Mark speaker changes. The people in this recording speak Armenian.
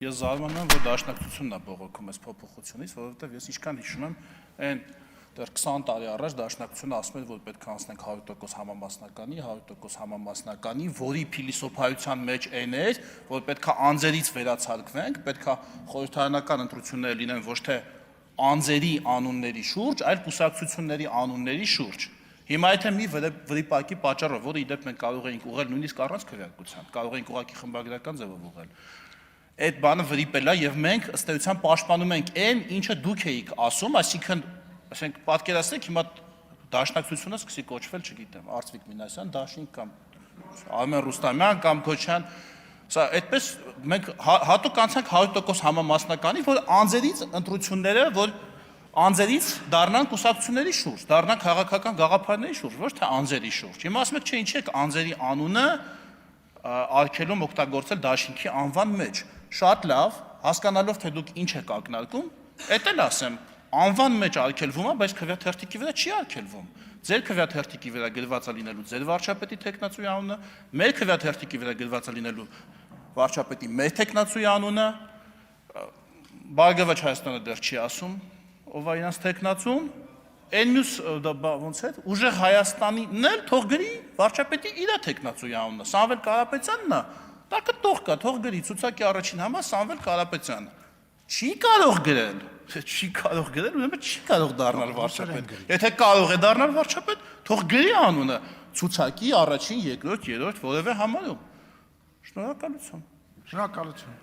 Speaker 1: Ես զարմանում եմ, որ դաշնակցությունն է բողոքում այս փոփոխությունից, որովհետև ես ինչքան հիշում եմ, այն դեռ 20 տարի առաջ դաշնակցությունը ասում էր, որ պետք է անցնենք 100% համամասնականի, 100% համամասնականի, որի փիլիսոփայության մեջ այն էր, որ պետք է անձերից վերացարկվենք, պետք է խորհրդարանական ընտրությունները լինեն ոչ թե անձերի անունների շուրջ, այլ կուսակցությունների անունների շուրջ։ Հիմա եթե մի վրիպակի պատճառով, որը իդեպ մենք կարող էինք ուղղել նույնիսկ առանց քվեարկության, կարող էինք ուղղակի խմբագրական ձևով ուղղել։ Այդ բանը վրիպել է եւ մենք ըստ էության պաշտպանում ենք այն, ինչը դուք էիք ասում, այսինքն, ասենք, պատկերացրեք հիմա դաշնակցությունը սկսի կոչվել, չգիտեմ, Արծվիկ Մինասյան, Դաշինք կամ Արմեն Ռուստամյան կամ Քոչյան, սա այդպես մենք հատուկ անցանք 100% համամասնականի, որ անձերից ընտրությունները, որ անձերից դառնան կուսակցությունների շուրջ, դառնան քաղաքական գաղափարների շուրջ, ոչ թե անձերի շուրջ։ Հիմա ասում եք, չէ, ինչի եք անձերի անունը արգելում օգտագործել Դաշինքի անվան մեջ։ Շատ լավ, հասկանալով թե դուք ինչ եք ակնարկում, էդ էլ ասեմ, անվան մեջ արգելվում է, բայց քվեաթերթիկի վրա չի արգելվում։ Ձեր քվեաթերթիկի վրա գրված է լինելու ձեր վարչապետի տեխնացուի անունը, մեր քվեաթերթիկի վրա գրված է լինելու վարչապետի մեր տեխնացուի անունը, Բարգավաճ Հայաստանը դեռ չի ասում, ով է իրանց տեխնացուն, այն մյուս ոնց է, ուժեղ Հայաստանին էլ թող գրի վարչապետի իր տեխնացուի անունը, Սամվել Կարապետյանն է, դա կտող կա, թող գրի ցուցակի առաջին համա Սամվել Կարապետյան։ Չի կարող գրել, ուրեմն չի կարող դառնալ վարչապետ։ Եթե կարող է դառնալ վարչապետ, թող գրի անունը ցուցակի առաջին, երկրորդ, երրորդ որևէ համարում։ Շնորհակալություն։
Speaker 2: Շնորհակալություն։